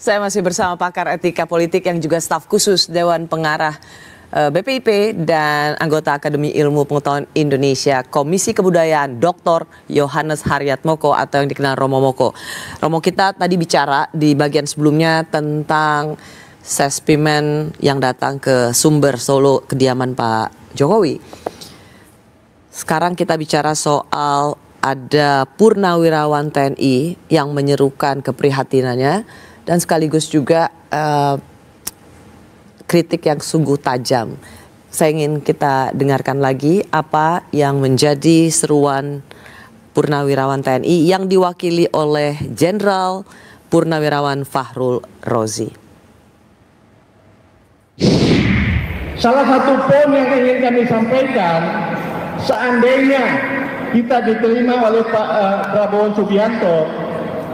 Saya masih bersama pakar etika politik yang juga staf khusus Dewan Pengarah BPIP dan anggota Akademi Ilmu Pengetahuan Indonesia Komisi Kebudayaan Dr. Yohanes Haryatmoko atau yang dikenal Romo Moko. Romo, kita tadi bicara di bagian sebelumnya tentang Sespimen yang datang ke Sumber Solo, kediaman Pak Jokowi. Sekarang kita bicara soal ada purnawirawan TNI yang menyerukan keprihatinannya dan sekaligus juga kritik yang sungguh tajam. Saya ingin kita dengarkan lagi apa yang menjadi seruan purnawirawan TNI yang diwakili oleh Jenderal Purnawirawan Fahrul Rozi. Salah satu poin yang ingin kami sampaikan, seandainya kita diterima oleh Pak Prabowo Subianto,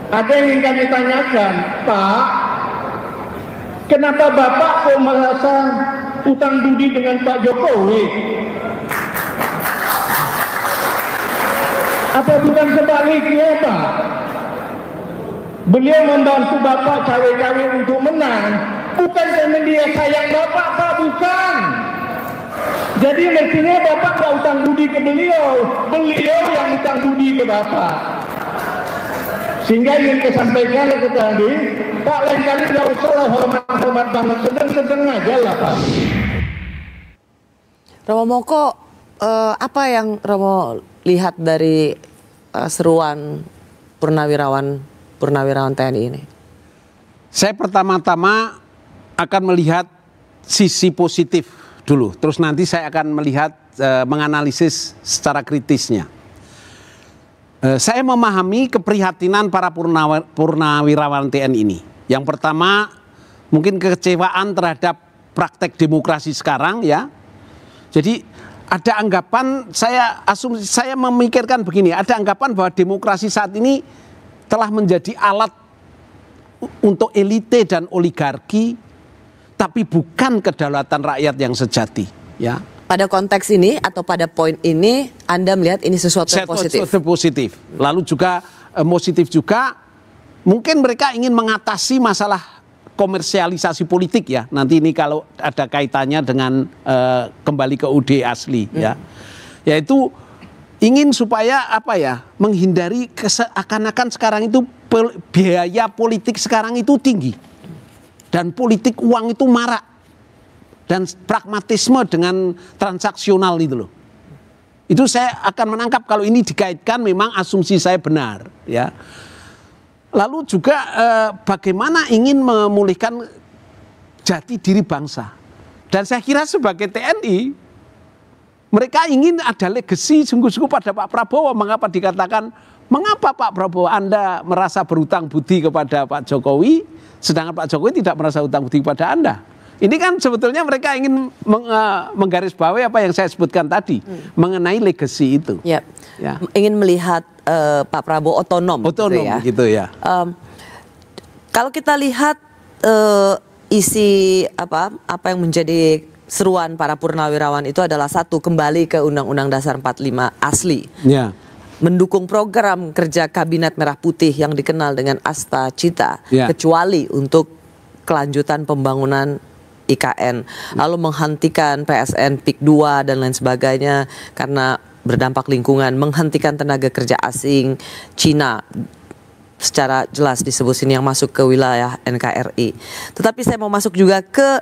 ada yang ingin kami tanyakan, Pak, kenapa Bapak kok merasa utang budi dengan Pak Jokowi? Apa bukan sebaliknya, Pak? Beliau membantu Bapak cawe-cawe untuk menang, bukan karena dia sayang Bapak, Pak, bukan. Jadi mestinya Bapak nggak utang budi ke beliau, beliau yang utang budi ke Bapak. Sehingga ingin disampaikan ke tadi, Pak, lain kali nggak usah lah hormat-hormat banget, sedang-sedang aja lah, Pak. Romo Moko, apa yang Romo lihat dari seruan purnawirawan TNI ini? Saya pertama-tama akan melihat sisi positif dulu, terus nanti saya akan melihat menganalisis secara kritisnya. Saya memahami keprihatinan para purnawirawan TNI ini. Yang pertama, mungkin kekecewaan terhadap praktek demokrasi sekarang, ya. Jadi ada anggapan, saya memikirkan begini, ada anggapan bahwa demokrasi saat ini telah menjadi alat untuk elite dan oligarki, tapi bukan kedaulatan rakyat yang sejati, ya. Pada konteks ini atau pada poin ini Anda melihat ini sesuatu yang positif? Sesuatu positif. Lalu juga positif juga mungkin mereka ingin mengatasi masalah komersialisasi politik, ya. Nanti ini kalau ada kaitannya dengan kembali ke UUD asli, ya. Yaitu ingin supaya apa ya, menghindari seakan-akan sekarang itu biaya politik sekarang itu tinggi dan politik uang itu marak. Dan pragmatisme dengan transaksional itu loh. Itu saya akan menangkap kalau ini dikaitkan memang asumsi saya benar, ya. Lalu juga bagaimana ingin memulihkan jati diri bangsa. Dan saya kira sebagai TNI mereka ingin ada legacy sungguh-sungguh pada Pak Prabowo. Mengapa dikatakan, mengapa Pak Prabowo Anda merasa berutang budi kepada Pak Jokowi, sedangkan Pak Jokowi tidak merasa utang budi kepada Anda? Ini kan sebetulnya mereka ingin menggarisbawahi apa yang saya sebutkan tadi mengenai legacy itu. Ya. Ya. Ingin melihat Pak Prabowo otonom gitu ya. Kalau kita lihat isi apa yang menjadi seruan para purnawirawan itu adalah satu, kembali ke Undang-Undang Dasar 45 asli. Ya. Mendukung program kerja Kabinet Merah Putih yang dikenal dengan Asta Cita, ya. Kecuali untuk kelanjutan pembangunan IKN, lalu menghentikan PSN PIK 2 dan lain sebagainya karena berdampak lingkungan, menghentikan tenaga kerja asing Cina secara jelas disebut sini yang masuk ke wilayah NKRI. Tetapi saya mau masuk juga ke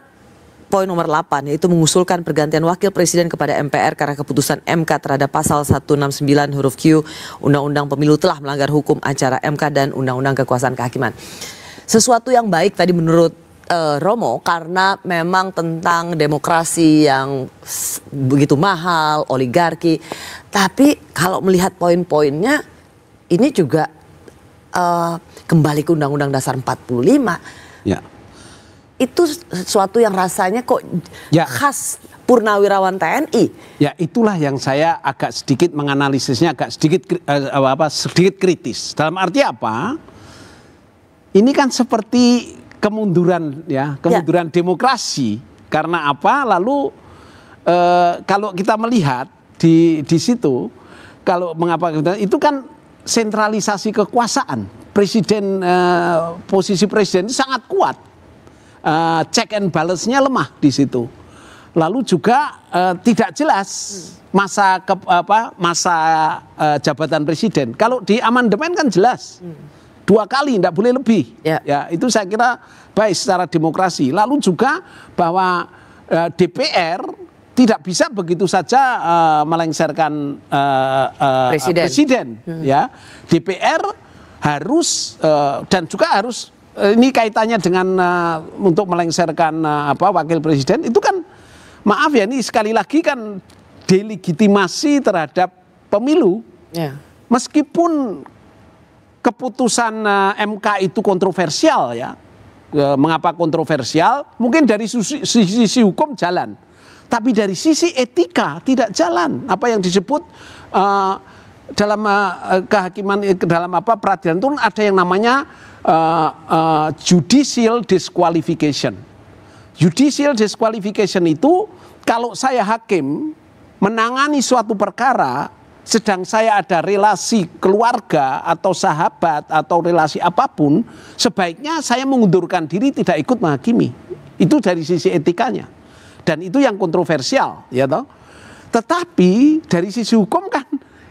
poin nomor 8, yaitu mengusulkan pergantian wakil presiden kepada MPR karena keputusan MK terhadap pasal 169 huruf Q Undang-Undang Pemilu telah melanggar hukum acara MK dan Undang-Undang Kekuasaan Kehakiman. Sesuatu yang baik tadi menurut Romo, karena memang tentang demokrasi yang begitu mahal, oligarki. Tapi kalau melihat poin-poinnya, ini juga kembali ke Undang-Undang Dasar 45. Ya. Itu sesuatu yang rasanya kok khas purnawirawan TNI. Ya, itulah yang saya agak sedikit menganalisisnya sedikit kritis. Dalam arti apa? Ini kan seperti kemunduran, ya, kemunduran demokrasi. Karena apa? Lalu kalau kita melihat di situ, kalau mengapa itu kan sentralisasi kekuasaan. Presiden, posisi presiden itu sangat kuat. Check and balance-nya lemah di situ. Lalu juga tidak jelas masa jabatan presiden. Kalau di amandemen kan jelas 2 kali, tidak boleh lebih. Ya, itu saya kira baik secara demokrasi. Lalu juga bahwa DPR tidak bisa begitu saja melengsarkan presiden. Ya, DPR harus dan juga harus ini kaitannya dengan untuk melengsarkan wakil presiden itu kan, maaf ya, ini sekali lagi kan delegitimasi terhadap pemilu. Meskipun keputusan MK itu kontroversial ya. Mengapa kontroversial? Mungkin dari sisi hukum jalan, tapi dari sisi etika tidak jalan. Apa yang disebut dalam kehakiman, dalam peradilan itu ada yang namanya judicial disqualification. Judicial disqualification itu kalau saya hakim menangani suatu perkara, sedang saya ada relasi keluarga atau sahabat atau relasi apapun, sebaiknya saya mengundurkan diri, tidak ikut menghakimi. Itu dari sisi etikanya. Dan itu yang kontroversial, ya toh. Tetapi dari sisi hukum kan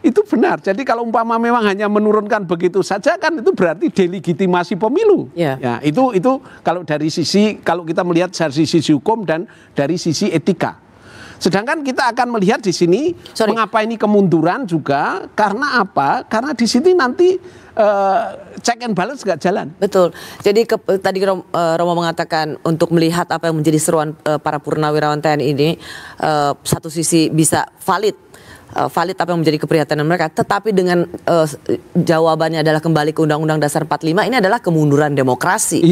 itu benar. Jadi kalau umpama memang hanya menurunkan begitu saja kan itu berarti delegitimasi pemilu. Ya, itu kalau dari sisi, kalau kita melihat dari sisi hukum dan dari sisi etika. Sedangkan kita akan melihat di sini mengapa ini kemunduran juga, karena apa? Karena di sini nanti check and balance nggak jalan. Betul. Jadi tadi Romo mengatakan untuk melihat apa yang menjadi seruan para purnawirawan TNI ini, satu sisi bisa valid apa yang menjadi keprihatinan mereka, tetapi dengan jawabannya adalah kembali ke Undang-Undang Dasar 45, ini adalah kemunduran demokrasi.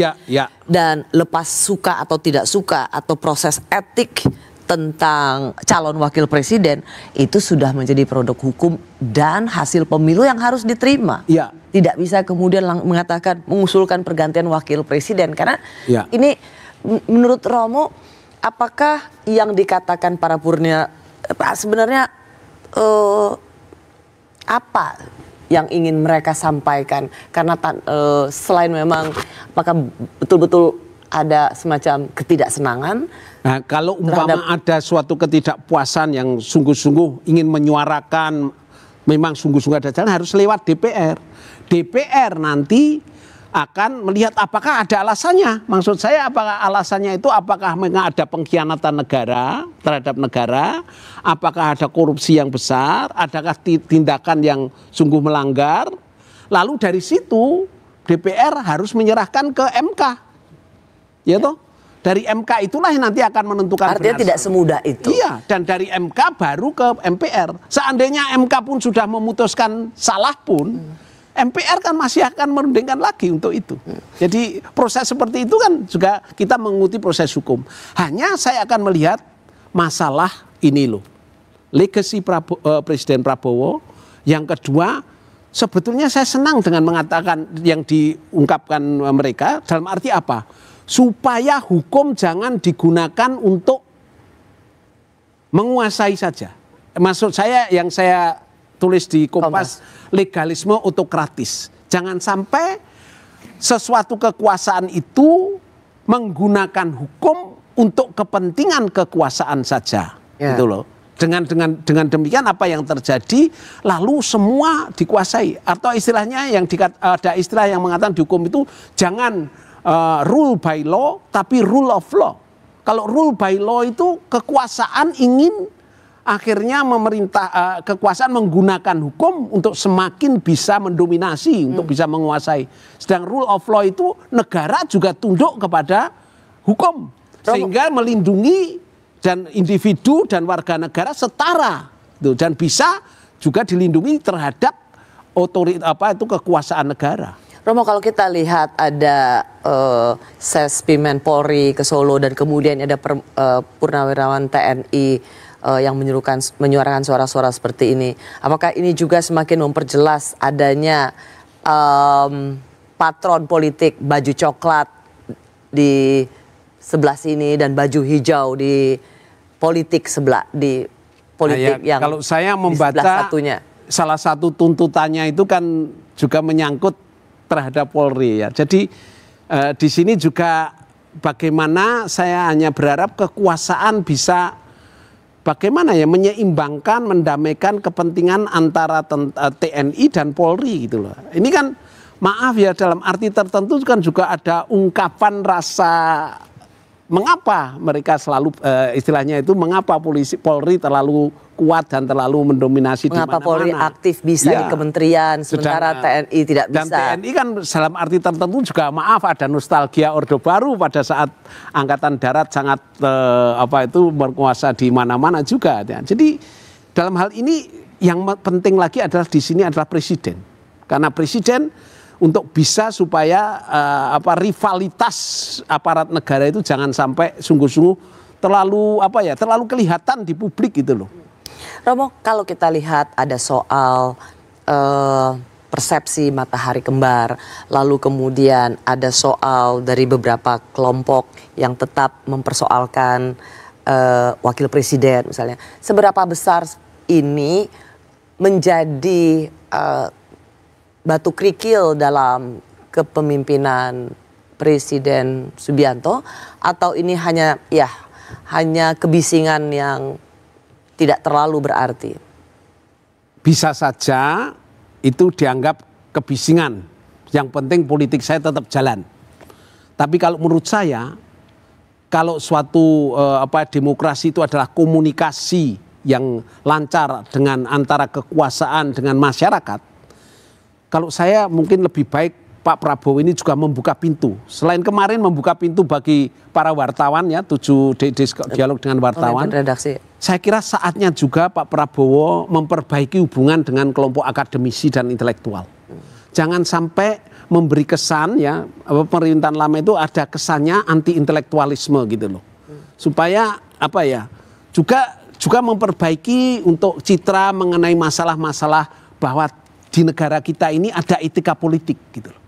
Dan lepas suka atau tidak suka atau proses etik tentang calon wakil presiden itu sudah menjadi produk hukum dan hasil pemilu yang harus diterima. Tidak bisa kemudian mengusulkan pergantian wakil presiden, karena ini menurut Romo, apakah yang dikatakan para purnia sebenarnya apa yang ingin mereka sampaikan? Karena selain memang apakah betul-betul ada semacam ketidaksenangan? Nah, kalau umpama ada suatu ketidakpuasan yang sungguh-sungguh ingin menyuarakan, memang sungguh-sungguh ada jalan, harus lewat DPR. DPR nanti akan melihat apakah ada alasannya. Maksud saya apakah alasannya itu, apakah memang ada pengkhianatan negara terhadap negara, apakah ada korupsi yang besar, adakah tindakan yang sungguh melanggar. Lalu dari situ DPR harus menyerahkan ke MK. Ya toh? Dari MK itulah yang nanti akan menentukan. Artinya tidak semudah itu. Iya, dan dari MK baru ke MPR. Seandainya MK pun sudah memutuskan salah pun, MPR kan masih akan merundingkan lagi untuk itu. Jadi proses seperti itu kan juga kita mengikuti proses hukum. Hanya saya akan melihat masalah ini loh, legacy Presiden Prabowo. Yang kedua, sebetulnya saya senang dengan mengatakan yang diungkapkan mereka, dalam arti apa? Supaya hukum jangan digunakan untuk menguasai saja. Maksud saya yang saya tulis di Kompas, legalisme autokratis. Jangan sampai sesuatu kekuasaan itu menggunakan hukum untuk kepentingan kekuasaan saja. Gitu loh. Dengan demikian apa yang terjadi, lalu semua dikuasai. Atau istilahnya yang ada istilah yang mengatakan di hukum itu jangan rule by law, tapi rule of law. Kalau rule by law itu kekuasaan ingin akhirnya kekuasaan menggunakan hukum untuk semakin bisa mendominasi, untuk bisa menguasai. Sedang rule of law itu negara juga tunduk kepada hukum, sehingga melindungi dan individu dan warga negara setara, dan bisa juga dilindungi terhadap kekuasaan negara. Romo, kalau kita lihat ada Sespimen Polri ke Solo dan kemudian ada purnawirawan TNI yang menyuarakan suara-suara seperti ini, apakah ini juga semakin memperjelas adanya patron politik baju coklat di sebelah sini dan baju hijau di politik sebelah, yang kalau saya membaca salah satu tuntutannya itu kan juga menyangkut terhadap Polri ya. Jadi di sini juga bagaimana saya hanya berharap kekuasaan bisa bagaimana ya menyeimbangkan, mendamaikan kepentingan antara TNI dan Polri gitu loh. Ini kan maaf ya dalam arti tertentu kan juga ada ungkapan rasa mengapa mereka selalu istilahnya itu mengapa Polri terlalu kuat dan terlalu mendominasi di mana-mana. Mengapa Polri aktif bisa di kementerian sementara TNI tidak bisa. Dan TNI kan dalam arti tertentu juga maaf ada nostalgia Orde Baru pada saat Angkatan Darat sangat berkuasa di mana-mana juga. Ya. Jadi dalam hal ini yang penting lagi adalah di sini adalah presiden. Karena presiden untuk bisa supaya rivalitas aparat negara itu jangan sampai sungguh-sungguh terlalu terlalu kelihatan di publik gitu loh. Romo, kalau kita lihat ada soal persepsi matahari kembar, lalu kemudian ada soal dari beberapa kelompok yang tetap mempersoalkan wakil presiden misalnya. Seberapa besar ini menjadi batu kerikil dalam kepemimpinan Presiden Subianto, atau ini hanya kebisingan yang tidak terlalu berarti? Bisa saja itu dianggap kebisingan. Yang penting politik saya tetap jalan. Tapi kalau menurut saya, kalau suatu demokrasi itu adalah komunikasi yang lancar dengan antara kekuasaan dengan masyarakat, kalau saya mungkin lebih baik Pak Prabowo ini juga membuka pintu. Selain kemarin membuka pintu bagi para wartawan ya, 7 dialog dengan wartawan. Redaksi. Saya kira saatnya juga Pak Prabowo memperbaiki hubungan dengan kelompok akademisi dan intelektual. Jangan sampai memberi kesan ya, pemerintahan lama itu ada kesannya anti intelektualisme gitu loh. Supaya juga memperbaiki untuk citra mengenai masalah-masalah bahwa di negara kita ini ada etika politik gitu loh.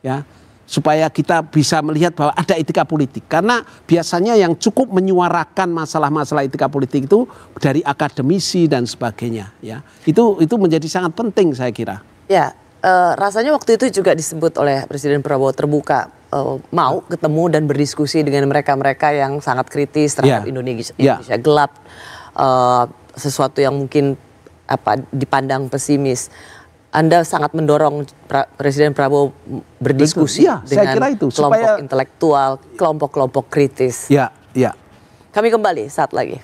Ya, supaya kita bisa melihat bahwa ada etika politik. Karena biasanya yang cukup menyuarakan masalah-masalah etika politik itu dari akademisi dan sebagainya ya. Itu menjadi sangat penting saya kira. Ya, rasanya waktu itu juga disebut oleh Presiden Prabowo terbuka mau ketemu dan berdiskusi dengan mereka-mereka yang sangat kritis terhadap Indonesia gelap, sesuatu yang mungkin dipandang pesimis. Anda sangat mendorong Presiden Prabowo berdiskusi dengan saya kira itu, kelompok intelektual, kelompok-kelompok kritis. Ya. Kami kembali saat lagi.